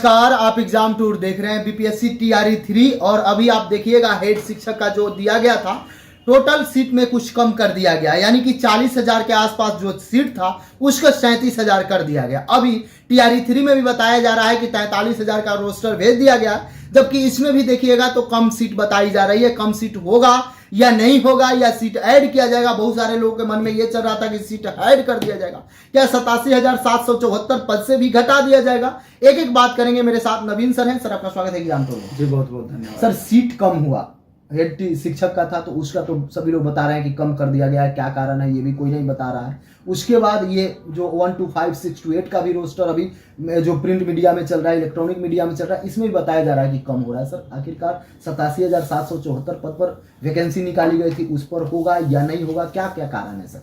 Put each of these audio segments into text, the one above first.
नमस्कार, आप exam tour देख रहे हैं बीपीएससी टीआरई 3 और अभी आप देखिएगा हेड शिक्षक का जो दिया गया था टोटल सीट में कुछ कम कर दिया गया, यानी कि 40,000 के आसपास जो सीट था उसको 37,000 कर दिया गया। अभी टीआरई 3 में भी बताया जा रहा है कि 43,000 का रोस्टर भेज दिया गया, जबकि इसमें भी देखिएगा तो कम सीट बताई जा रही है। कम सीट होगा या नहीं होगा या सीट ऐड किया जाएगा, बहुत सारे लोगों के मन में ये चल रहा था कि सीट ऐड कर दिया जाएगा, क्या 87,774 पद से भी घटा दिया जाएगा। एक एक बात करेंगे। मेरे साथ नवीन सर हैं। सर आपका स्वागत है एग्जाम टूर में। जी बहुत बहुत धन्यवाद। सर सीट कम हुआ, हेड शिक्षक का था तो उसका तो सभी लोग बता रहे हैं कि कम कर दिया गया है, क्या कारण है ये भी कोई नहीं बता रहा है। उसके बाद ये जो 1 to 5, 6 to 8 का भी रोस्टर अभी जो प्रिंट मीडिया में चल रहा है, इलेक्ट्रॉनिक मीडिया में चल रहा है, इसमें भी बताया जा रहा है कि कम हो रहा है। सर आखिरकार 87,774 पद पर वैकेंसी निकाली गई थी, उस पर होगा या नहीं होगा, क्या क्या कारण है सर?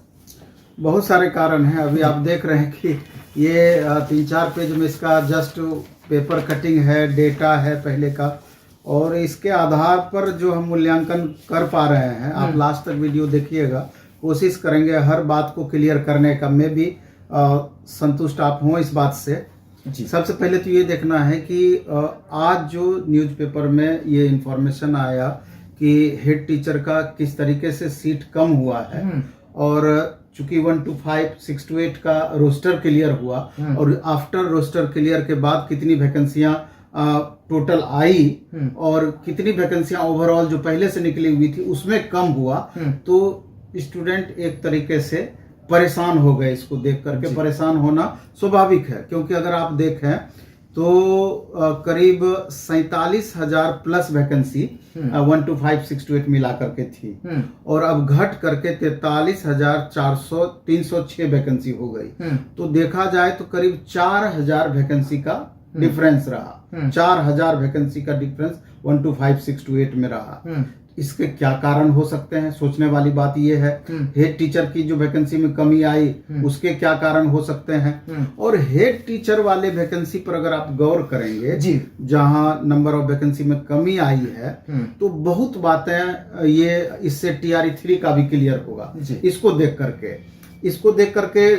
बहुत सारे कारण हैं। अभी आप देख रहे हैं कि ये 3-4 पेज में इसका जस्ट पेपर कटिंग है, डेटा है पहले का, और इसके आधार पर जो हम मूल्यांकन कर पा रहे हैं, आप लास्ट तक वीडियो देखिएगा, कोशिश करेंगे हर बात को क्लियर करने का। मैं भी संतुष्ट आप हों इस बात से। जी। सबसे पहले तो ये देखना है कि आज जो न्यूज़पेपर में ये इंफॉर्मेशन आया कि हेड टीचर का किस तरीके से सीट कम हुआ है, और चूंकि 1 to 5, 6 to 8 का रोस्टर क्लियर हुआ, और आफ्टर रोस्टर क्लियर के बाद कितनी वैकेंसियां टोटल आई और कितनी वैकेंसियां ओवरऑल जो पहले से निकली हुई थी उसमें कम हुआ, तो स्टूडेंट एक तरीके से परेशान हो गए। इसको देख करके परेशान होना स्वाभाविक है, क्योंकि अगर आप देखें तो करीब 47,000 प्लस वैकेंसी 1 to 5, 6 to 8 मिला करके थी, और अब घट करके 43,306 वैकेंसी हो गई। तो देखा जाए तो करीब 4,000 वैकेंसी का डिफरेंस रहा। 4,000 वैकेंसी का डिफरेंस 1 to 5, 6 to 8 में रहा। इसके क्या कारण हो सकते हैं? सोचने वाली बात यह है। हेड टीचर की जो वैकेंसी में कमी आई उसके क्या कारण हो सकते हैं? और हेड टीचर वाले वैकेंसी पर अगर आप गौर करेंगे जी, जहां नंबर ऑफ वैकेंसी में कमी आई है, तो बहुत बातें ये इससे टीआरई 3 का भी क्लियर होगा। इसको देख करके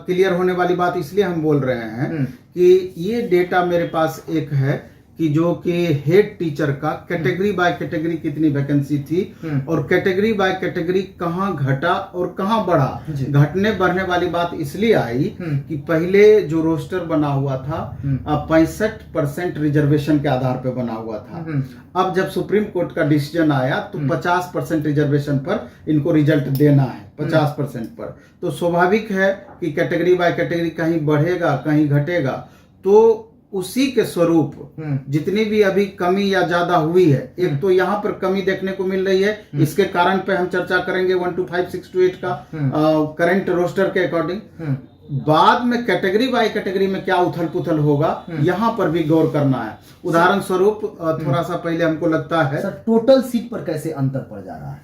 क्लियर होने वाली बात इसलिए हम बोल रहे हैं कि ये डेटा मेरे पास एक है कि जो कि हेड टीचर का कैटेगरी बाय कैटेगरी कितनी वैकेंसी थी, और कैटेगरी बाय कैटेगरी कहां घटा और कहां बढ़ा। घटने बढ़ने वाली बात इसलिए आई कि पहले जो रोस्टर बना हुआ था 65% रिजर्वेशन के आधार पर बना हुआ था। अब जब सुप्रीम कोर्ट का डिसीजन आया तो 50% रिजर्वेशन पर इनको रिजल्ट देना है, 50% पर। तो स्वाभाविक है कि कैटेगरी बाय कैटेगरी कहीं बढ़ेगा कहीं घटेगा, तो उसी के स्वरूप जितनी भी अभी कमी या ज्यादा हुई है, एक तो यहाँ पर कमी देखने को मिल रही है, इसके कारण पे हम चर्चा करेंगे 1 to 5, 6 to 8 का करंट रोस्टर के अकॉर्डिंग। बाद में कैटेगरी बाय कैटेगरी में क्या उथल पुथल होगा, यहाँ पर भी गौर करना है। उदाहरण स्वरूप थोड़ा सा पहले हमको लगता है सर टोटल सीट पर कैसे अंतर पड़ जा रहा है,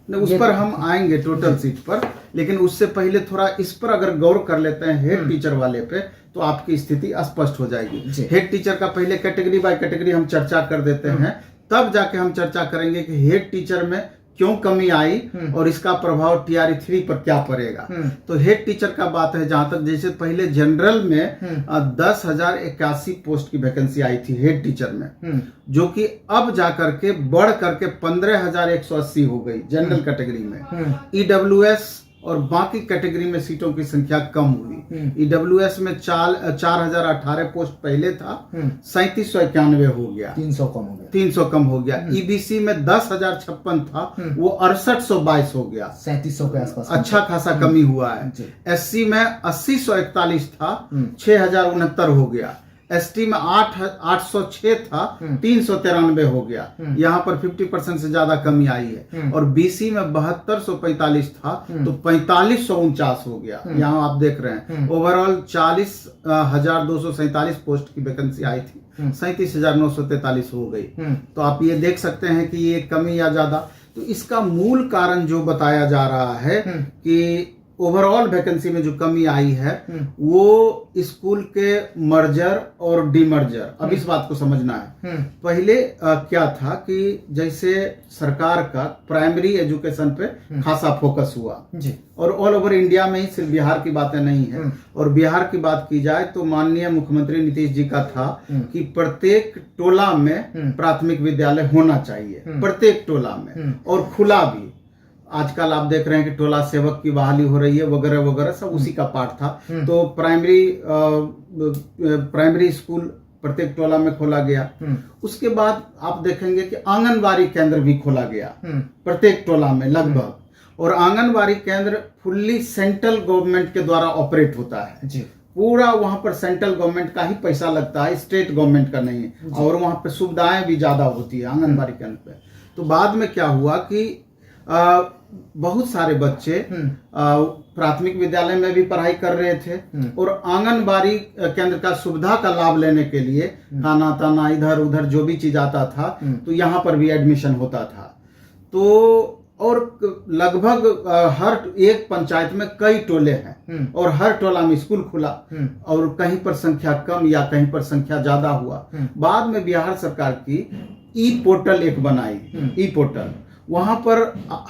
उस पर हम आएंगे टोटल सीट पर, लेकिन उससे पहले थोड़ा इस पर अगर गौर कर लेते हैं हेड टीचर वाले पे, तो आपकी स्थिति स्पष्ट हो जाएगी। हेड टीचर का पहले कैटेगरी बाय कैटेगरी हम चर्चा कर देते हैं, तब जाके हम चर्चा करेंगे कि हेड टीचर में क्यों कमी आई और इसका प्रभाव टीआरई 3 पर क्या पड़ेगा। तो हेड टीचर का बात है, जहां तक जैसे पहले जनरल में 10,081 पोस्ट की वैकेंसी आई थी हेड टीचर में, जो कि अब जाकर के बढ़ करके 15,180 हो गई जनरल कैटेगरी में। ईडब्ल्यूएस और बाकी कैटेगरी में सीटों की संख्या कम हुई। ईडब्ल्यूएस में 4,018 पोस्ट पहले था, 3,791 हो गया, 300 कम हो गया। ईबीसी में 10,056 था, वो 6,822 हो गया, 3,700 के आसपास अच्छा खासा कमी हुआ है। एससी में 80,141 था, 6,069 हो गया। एसटी में 806 था, 393 हो गया। यहाँ पर 50% से ज्यादा कमी आई है। और बीसी में 7245 था, तो 4549 हो गया। यहाँ आप देख रहे हैं ओवरऑल 40,247 पोस्ट की वैकेंसी आई थी, 37,943 हो गई। तो आप ये देख सकते हैं कि ये कमी या ज्यादा। तो इसका मूल कारण जो बताया जा रहा है कि ओवरऑल वैकेंसी में जो कमी आई है वो स्कूल के मर्जर और डीमर्जर, अब इस बात को समझना है। पहले क्या था कि जैसे सरकार का प्राइमरी एजुकेशन पे खासा फोकस हुआ जी। और ऑल ओवर इंडिया में ही, सिर्फ बिहार की बातें नहीं है। और बिहार की बात की जाए तो माननीय मुख्यमंत्री नीतीश जी का था कि प्रत्येक टोला में प्राथमिक विद्यालय होना चाहिए, प्रत्येक टोला में, और खुला भी। आजकल आप देख रहे हैं कि टोला सेवक की बहाली हो रही है वगैरह वगैरह, सब उसी का पार्ट था। तो प्राइमरी स्कूल प्रत्येक टोला में खोला गया। उसके बाद आप देखेंगे कि आंगनबाड़ी केंद्र भी खोला गया प्रत्येक टोला में लगभग, और आंगनबाड़ी केंद्र फुल्ली सेंट्रल गवर्नमेंट के द्वारा ऑपरेट होता है जी। पूरा वहां पर सेंट्रल गवर्नमेंट का ही पैसा लगता है, स्टेट गवर्नमेंट का नहीं है, और वहां पर सुविधाएं भी ज्यादा होती है आंगनबाड़ी केंद्र पे। तो बाद में क्या हुआ कि बहुत सारे बच्चे प्राथमिक विद्यालय में भी पढ़ाई कर रहे थे और आंगनबाड़ी केंद्र का सुविधा का लाभ लेने के लिए खाना ताना इधर उधर जो भी चीज आता था तो यहाँ पर भी एडमिशन होता था। तो और लगभग हर एक पंचायत में कई टोले हैं और हर टोला में स्कूल खुला, और कहीं पर संख्या कम या कहीं पर संख्या ज्यादा हुआ। बाद में बिहार सरकार की ई पोर्टल एक बनाई, ई पोर्टल, वहां पर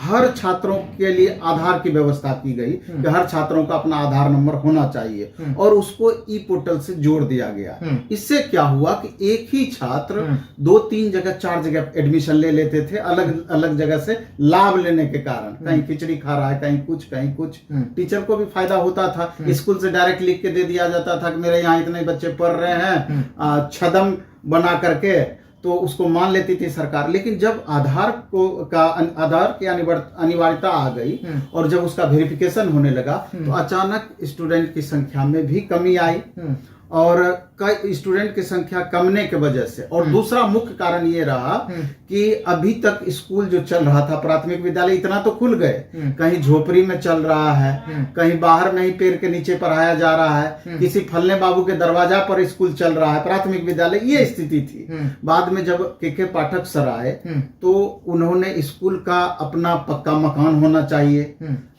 हर छात्रों के लिए आधार की व्यवस्था की गई कि हर छात्रों का अपना आधार नंबर होना चाहिए और उसको ई पोर्टल से जोड़ दिया गया। इससे क्या हुआ कि एक ही छात्र 2-3 जगह 4 जगह एडमिशन ले लेते थे, अलग अलग जगह से लाभ लेने के कारण। कहीं खिचड़ी खा रहा है, कहीं कुछ। टीचर को भी फायदा होता था, स्कूल से डायरेक्ट लिख के दे दिया जाता था कि मेरे यहाँ इतने बच्चे पढ़ रहे हैं, छदम बना करके, तो उसको मान लेती थी सरकार। लेकिन जब आधार की अनिवार्यता आ गई और जब उसका वेरिफिकेशन होने लगा तो अचानक स्टूडेंट की संख्या में भी कमी आई, और कई स्टूडेंट की संख्या कमने की वजह से, और दूसरा मुख्य कारण ये रहा कि अभी तक स्कूल जो चल रहा था, प्राथमिक विद्यालय इतना तो खुल गए, कहीं झोपड़ी में चल रहा है, कहीं बाहर में ही पेड़ के नीचे पढ़ाया जा रहा है, किसी फलने बाबू के दरवाजा पर स्कूल चल रहा है प्राथमिक विद्यालय, ये स्थिति थी। बाद में जब के पाठक सर आए तो उन्होंने स्कूल का अपना पक्का मकान होना चाहिए,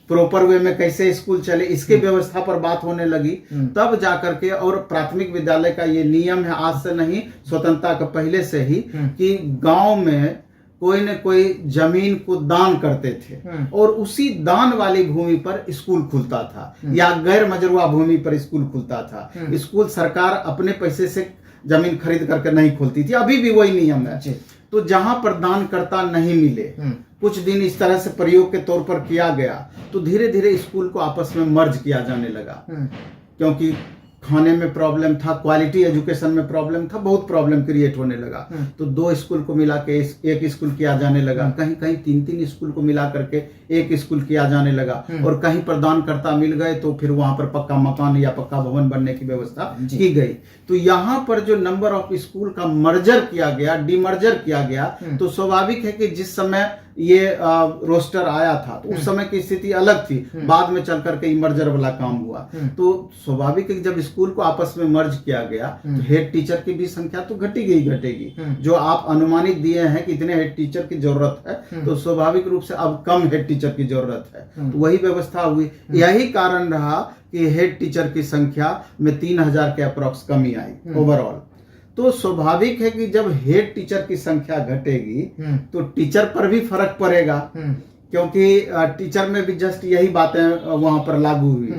प्रॉपर वे में कैसे स्कूल चले इसके व्यवस्था पर बात होने लगी, तब जाकर के। और प्राथमिक विद्यालय का ये नियम है, आज से नहीं, स्वतंत्रता के पहले से ही, कि गांव में कोई न कोई जमीन को दान करते थे और उसी दान वाली भूमि पर स्कूल खुलता था या गैर मजरूआ भूमि पर स्कूल खुलता था। स्कूल सरकार अपने पैसे से जमीन खरीद करके नहीं खोलती थी, अभी भी वही नियम है। तो जहां पर दानकर्ता नहीं मिले, कुछ दिन इस तरह से प्रयोग के तौर पर किया गया, तो धीरे धीरे स्कूल को आपस में मर्ज किया जाने लगा, क्योंकि खाने में प्रॉब्लम था, क्वालिटी एजुकेशन में प्रॉब्लम था, बहुत प्रॉब्लम क्रिएट होने लगा। तो 2 स्कूल को मिला के एक स्कूल किया जाने लगा, कहीं कहीं 3-3 स्कूल को मिला करके एक स्कूल किया जाने लगा, और कहीं पर दानकर्ता मिल गए तो फिर वहां पर पक्का मकान या पक्का भवन बनने की व्यवस्था की गई। तो यहाँ पर जो नंबर ऑफ स्कूल का मर्जर किया गया, डीमर्जर किया गया, तो स्वाभाविक है कि जिस समय ये रोस्टर आया था तो उस समय की स्थिति अलग थी, बाद में चल करके मर्जर वाला काम हुआ। तो स्वाभाविक है कि जब स्कूल को आपस में मर्ज किया गया तो हेड टीचर की भी संख्या तो घटेगी। जो आप अनुमानित दिए हैं कि इतने हेड टीचर की जरूरत है, तो स्वाभाविक रूप से अब कम हेड टीचर की जरूरत है, तो वही व्यवस्था हुई। यही कारण रहा कि हेड टीचर की संख्या में 3000 के अप्रॉक्स कमी आई ओवरऑल। तो स्वाभाविक है कि जब हेड टीचर की संख्या घटेगी तो टीचर पर भी फर्क पड़ेगा, क्योंकि टीचर में भी जस्ट यही बातें वहां पर लागू हुई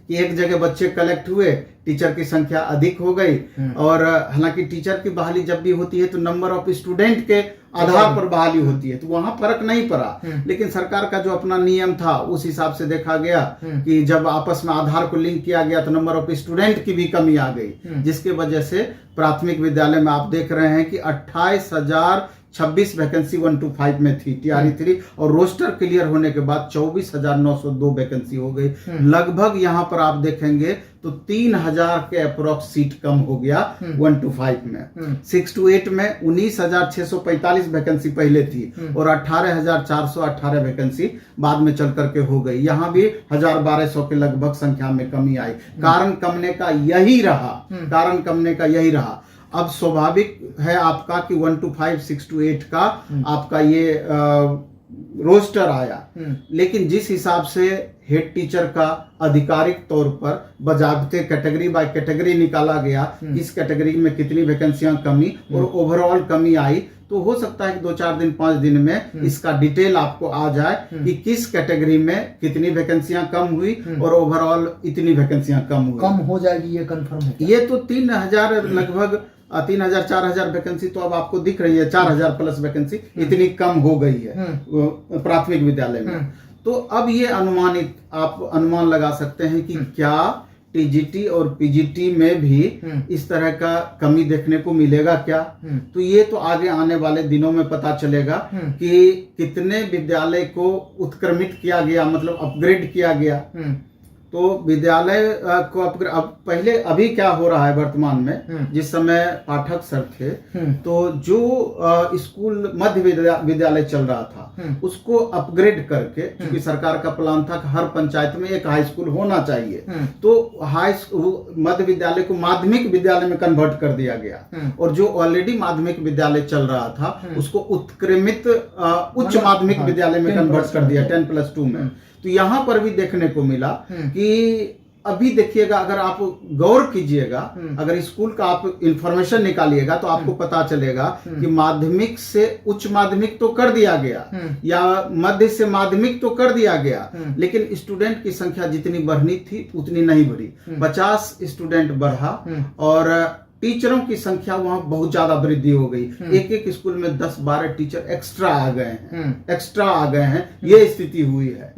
कि एक जगह बच्चे कलेक्ट हुए, टीचर की संख्या अधिक हो गई, और हालांकि टीचर की बहाली जब भी होती है तो नंबर ऑफ स्टूडेंट के आधार पर बहाली होती है, तो वहां फर्क नहीं पड़ा। लेकिन सरकार का जो अपना नियम था उस हिसाब से देखा गया कि जब आपस में आधार को लिंक किया गया तो नंबर ऑफ स्टूडेंट की भी कमी आ गई, जिसके वजह से प्राथमिक विद्यालय में आप देख रहे हैं कि 28,026 वैकेंसी 1-5 में थी TRE 3, और रोस्टर क्लियर होने के बाद 24,902 वैकेंसी हो गई। लगभग यहाँ पर आप देखेंगे तो 3,000 के अप्रोक्स सीट कम हो गया 1-5 में। 6-8 में 19,645 वैकेंसी पहले थी और 18,418 वैकेंसी बाद में चल करके हो गई। यहाँ भी 1,000-1,200 के लगभग संख्या में कमी आई। कारण कमने का यही रहा। अब स्वाभाविक है आपका कि 1-5, 6-8 का आपका ये रोस्टर आया, लेकिन जिस हिसाब से हेड टीचर का आधिकारिक तौर पर बजाबते कैटेगरी बाय कैटेगरी निकाला गया, किस कैटेगरी में कितनी वैकेंसियां कमी और ओवरऑल कमी आई, तो हो सकता है कि 2-4 दिन 5 दिन में इसका डिटेल आपको आ जाए कि किस कैटेगरी में कितनी वैकेंसियां कम हुई और ओवरऑल इतनी वैकेंसियां कम हुई। कम हो जाएगी ये कंफर्म है? ये तो 3000 लगभग 3000-4000 वैकेंसी तो अब आपको दिख रही है, 4000 प्लस वैकेंसी इतनी कम हो गई है प्राथमिक विद्यालय में। तो अब ये अनुमानित आप अनुमान लगा सकते हैं कि क्या टीजीटी और पीजीटी में भी इस तरह का कमी देखने को मिलेगा क्या? तो ये तो आगे आने वाले दिनों में पता चलेगा कि कितने विद्यालय को उत्क्रमित किया गया, मतलब अपग्रेड किया गया। तो विद्यालय को अब पहले अभी क्या हो रहा है वर्तमान में, जिस समय पाठक सर थे तो जो स्कूल मध्य विद्यालय चल रहा था उसको अपग्रेड करके, क्योंकि सरकार का प्लान था कि हर पंचायत में एक हाई स्कूल होना चाहिए, तो हाई मध्य विद्यालय को माध्यमिक विद्यालय में कन्वर्ट कर दिया गया और जो ऑलरेडी माध्यमिक विद्यालय चल रहा था उसको उत्क्रमित उच्च माध्यमिक विद्यालय में कन्वर्ट कर दिया 10+2 में। तो यहां पर भी देखने को मिला कि अभी देखिएगा, अगर आप गौर कीजिएगा, अगर स्कूल का आप इंफॉर्मेशन निकालिएगा तो आपको पता चलेगा कि माध्यमिक से उच्च माध्यमिक तो कर दिया गया या मध्य से माध्यमिक तो कर दिया गया, लेकिन स्टूडेंट की संख्या जितनी बढ़नी थी उतनी नहीं बढ़ी। 50 स्टूडेंट बढ़ा और टीचरों की संख्या वहां बहुत ज्यादा वृद्धि हो गई। एक एक स्कूल में 10-12 टीचर एक्स्ट्रा आ गए हैं, ये स्थिति हुई है।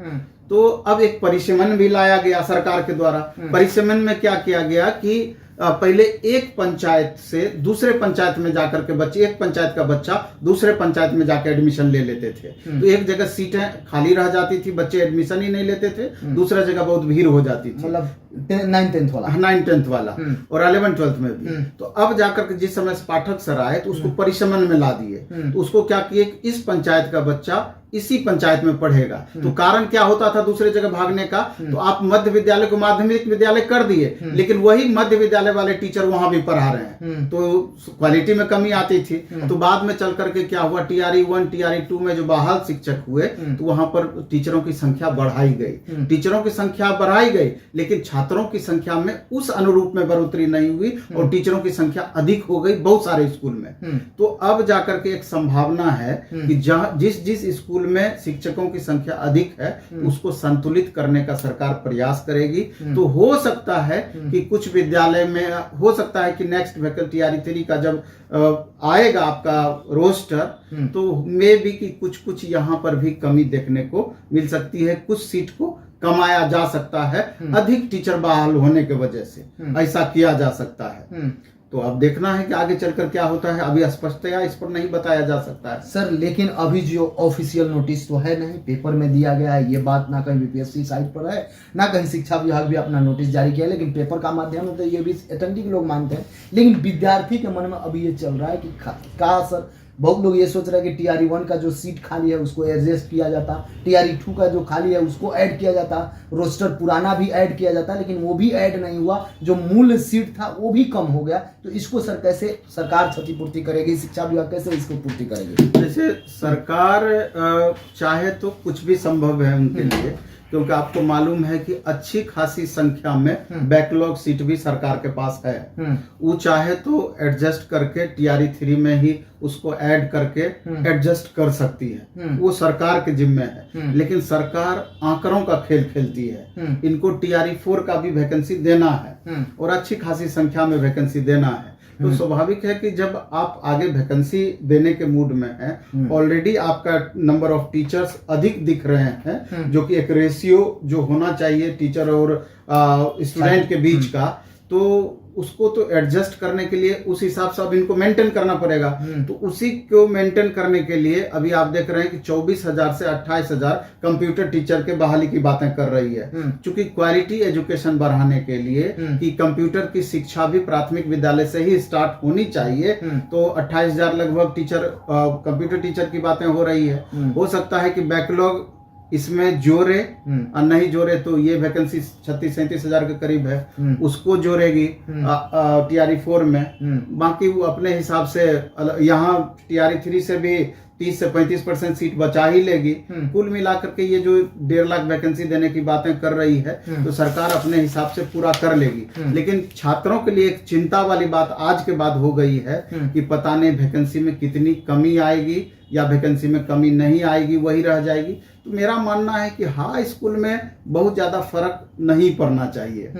तो अब एक परिसीमन भी लाया गया सरकार के द्वारा। परिसीमन में क्या किया गया कि पहले एक पंचायत से दूसरे पंचायत में जाकर के बच्चे, एक पंचायत का बच्चा दूसरे पंचायत में जाकर एडमिशन ले लेते थे, तो एक जगह सीटें खाली रह जाती थी, बच्चे एडमिशन ही नहीं लेते थे, दूसरा जगह बहुत भीड़ हो जाती थी, मतलब 9-10 वाला और 11-12 में भी। तो अब जाकर के जिस समय से पाठक सर आए तो उसको परिसीमन में ला दिए, तो उसको क्या किए, इस पंचायत का बच्चा इसी पंचायत में पढ़ेगा। तो कारण क्या होता था दूसरे जगह भागने का, तो आप मध्य विद्यालय को माध्यमिक विद्यालय कर दिए, लेकिन वही मध्य विद्यालय वाले टीचर वहां भी पढ़ा रहे हैं, तो क्वालिटी में कमी आती थी। तो बाद में चल करके क्या हुआ, TRE 1 TRE 2 में जो बहाल शिक्षक हुए तो वहां पर टीचरों की संख्या बढ़ाई गई, टीचरों की संख्या बढ़ाई गई, लेकिन छात्रों की संख्या में उस अनुरूप में बढ़ोतरी नहीं हुई और टीचरों की संख्या अधिक हो गई बहुत सारे स्कूल में। तो अब जाकर के एक संभावना है कि जहां जिस स्कूल में शिक्षकों की संख्या अधिक है उसको संतुलित करने का सरकार प्रयास करेगी। तो हो सकता है कि कुछ विद्यालय में हो सकता है कि नेक्स्ट वैकल्टी TRE 3 का जब आएगा आपका रोस्टर, तो मे भी कि कुछ यहाँ पर भी कमी देखने को मिल सकती है, कुछ सीट को कमाया जा सकता है अधिक टीचर बहाल होने की वजह से, ऐसा किया जा सकता है। तो अब देखना है कि आगे चलकर क्या होता है, अभी स्पष्टतया इस पर नहीं बताया जा सकता है सर। लेकिन अभी जो ऑफिशियल नोटिस तो है नहीं, पेपर में दिया गया है, ये बात ना कहीं बीपीएससी साइट पर है ना कहीं शिक्षा विभाग भी अपना नोटिस जारी किया है, लेकिन पेपर का माध्यम है तो ये भी अटेंडिंग लोग मानते हैं। लेकिन विद्यार्थी के मन में अभी ये चल रहा है कि कहा सर, बहुत लोग ये सोच रहे हैं कि TRE 1 का जो सीट खाली है उसको एडजस्ट किया जाता, TRE 2 का जो खाली है उसको ऐड किया जाता, रोस्टर पुराना भी ऐड किया जाता, लेकिन वो भी ऐड नहीं हुआ, जो मूल सीट था वो भी कम हो गया। तो इसको सर कैसे सरकार क्षतिपूर्ति करेगी, शिक्षा विभाग कैसे इसको पूर्ति करेगी? जैसे सरकार चाहे तो कुछ भी संभव है उनके लिए, क्योंकि आपको मालूम है कि अच्छी खासी संख्या में बैकलॉग सीट भी सरकार के पास है। वो चाहे तो एडजस्ट करके TRE 3 में ही उसको ऐड करके एडजस्ट कर सकती है, वो सरकार के जिम्मे है। लेकिन सरकार आंकड़ों का खेल खेलती है, इनको TRE 4 का भी वैकेंसी देना है और अच्छी खासी संख्या में वैकेंसी देना है। तो स्वाभाविक है कि जब आप आगे वैकेंसी देने के मूड में हैं, ऑलरेडी आपका नंबर ऑफ टीचर्स अधिक दिख रहे हैं, जो कि एक रेशियो जो होना चाहिए टीचर और स्टूडेंट के बीच का, तो उसको तो एडजस्ट करने के लिए उस हिसाब से अब इनको मेंटेन करना पड़ेगा। तो उसी को मेंटेन करने के लिए अभी आप देख रहे हैं कि 24,000 से 28,000 कंप्यूटर टीचर के बहाली की बातें कर रही है, क्योंकि क्वालिटी एजुकेशन बढ़ाने के लिए कि कंप्यूटर की शिक्षा भी प्राथमिक विद्यालय से ही स्टार्ट होनी चाहिए। तो 28,000 लगभग टीचर कंप्यूटर टीचर की बातें हो रही है। हो सकता है कि बैकलॉग इसमें जोड़े और नहीं जोड़े तो ये वैकेंसी 36-37 हजार के करीब है, उसको जोड़ेगी TRE 4 में। बाकी वो अपने हिसाब से यहाँ TRE 3 से भी 30 से 35% सीट बचा ही लेगी। कुल मिलाकर के ये जो 1.5 लाख वैकेंसी देने की बातें कर रही है तो सरकार अपने हिसाब से पूरा कर लेगी। लेकिन छात्रों के लिए एक चिंता वाली बात आज के बाद हो गई है कि पता नहीं वैकेंसी में कितनी कमी आएगी या वैकेंसी में कमी नहीं आएगी, वही रह जाएगी। तो मेरा मानना है कि हाई स्कूल में बहुत ज्यादा फर्क नहीं पड़ना चाहिए।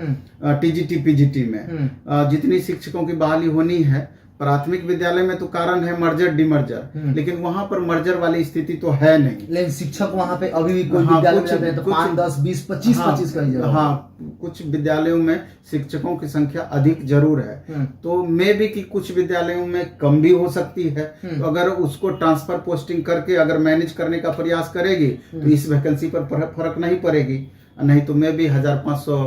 टीजीटी पीजीटी में जितनी शिक्षकों की बहाली होनी है, प्राथमिक विद्यालय में तो कारण है मर्जर डिमर्जर, लेकिन वहां पर मर्जर वाली स्थिति तो है नहीं। लेकिन शिक्षक वहां पे अभी भी कोई विद्यालय में तो 5, 10, 20, 25 का ही जगह। हाँ, कुछ विद्यालयों में शिक्षकों की संख्या अधिक जरूर है, तो मे भी कि कुछ विद्यालयों में कम भी हो सकती है। तो अगर उसको ट्रांसफर पोस्टिंग करके अगर मैनेज करने का प्रयास करेगी तो इस वैकेंसी पर फर्क नहीं पड़ेगी, नहीं तो मे भी 1500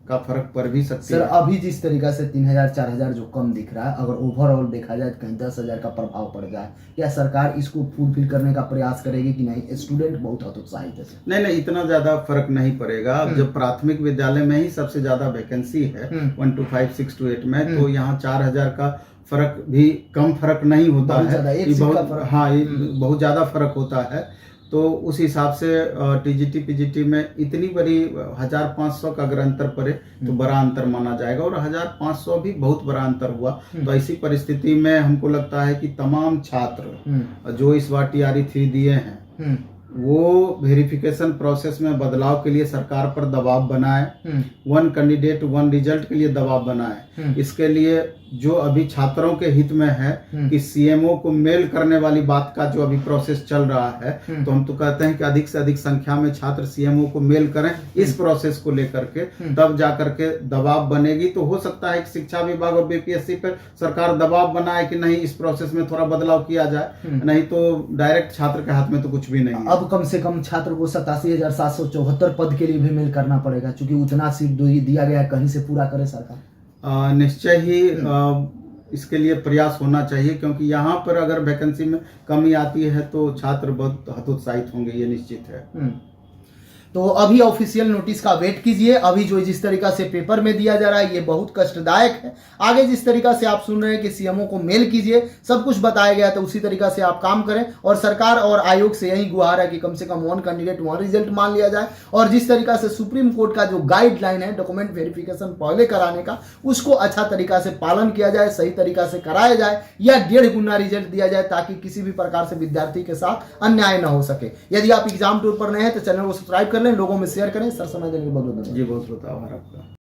का फर्क पड़ भी सकती है। सर अभी जिस तरीका से 3000 4000 जो कम दिख रहा है, अगर ओवरऑल देखा जाए तो कहीं 10,000 का प्रभाव पड़ जाए, क्या सरकार इसको फुलफिल करने का प्रयास करेगी कि नहीं? स्टूडेंट बहुत हतोत्साहित है। नहीं, इतना ज्यादा फर्क नहीं पड़ेगा। अब जब प्राथमिक विद्यालय में ही सबसे ज्यादा वैकेंसी है 1 to 5, 6 to 8 में, तो यहाँ 4000 का फर्क भी कम फर्क नहीं होता है। ये बहुत ज्यादा फर्क होता है। तो उस हिसाब से टीजीटी पीजीटी में इतनी बड़ी 1500 का अगर अंतर पड़े तो बड़ा अंतर माना जाएगा, और 1500 भी बहुत बड़ा अंतर हुआ। तो ऐसी परिस्थिति में हमको लगता है कि तमाम छात्र जो इस बार TRE 3 दिए हैं वो वेरिफिकेशन प्रोसेस में बदलाव के लिए सरकार पर दबाव बनाए, 1 कैंडिडेट 1 रिजल्ट के लिए दबाव बनाए। इसके लिए जो अभी छात्रों के हित में है कि सीएमओ को मेल करने वाली बात का जो अभी प्रोसेस चल रहा है, तो हम तो कहते हैं कि अधिक से अधिक संख्या में छात्र सीएमओ को मेल करें इस प्रोसेस को लेकर के, तब जाकर के दबाव बनेगी। तो हो सकता है कि शिक्षा विभाग और बीपीएससी पर सरकार दबाव बनाए कि नहीं इस प्रोसेस में थोड़ा बदलाव किया जाए, नहीं तो डायरेक्ट छात्र के हाथ में तो कुछ भी नहीं है। अब कम से कम छात्र को 87,774 पद के लिए भी मेल करना पड़ेगा, क्योंकि उतना सीट दिया गया है, कहीं से पूरा करे सरकार। निश्चय ही इसके लिए प्रयास होना चाहिए, क्योंकि यहाँ पर अगर वैकेंसी में कमी आती है तो छात्र बहुत हतोत्साहित होंगे, ये निश्चित है। तो अभी ऑफिशियल नोटिस का वेट कीजिए। अभी जो जिस तरीका से पेपर में दिया जा रहा है ये बहुत कष्टदायक है। आगे जिस तरीका से आप सुन रहे हैं कि सीएमओ को मेल कीजिए, सब कुछ बताया गया, तो उसी तरीका से आप काम करें। और सरकार और आयोग से यही गुहार है कि कम से कम 1 कैंडिडेट 1 रिजल्ट मान लिया जाए, और जिस तरीका से सुप्रीम कोर्ट का जो गाइडलाइन है डॉक्यूमेंट वेरिफिकेशन पहले कराने का, उसको अच्छा तरीका से पालन किया जाए, सही तरीका से कराया जाए, या 1.5 गुना रिजल्ट दिया जाए, ताकि किसी भी प्रकार से विद्यार्थी के साथ अन्याय न हो सके। यदि आप एग्जाम टूर पर नए हैं तो चैनल को सब्सक्राइब कर लें, लोगों में शेयर करें। सर समय देने के बहुत बहुत धन्यवाद। जी बहुत बहुत आभार आपका।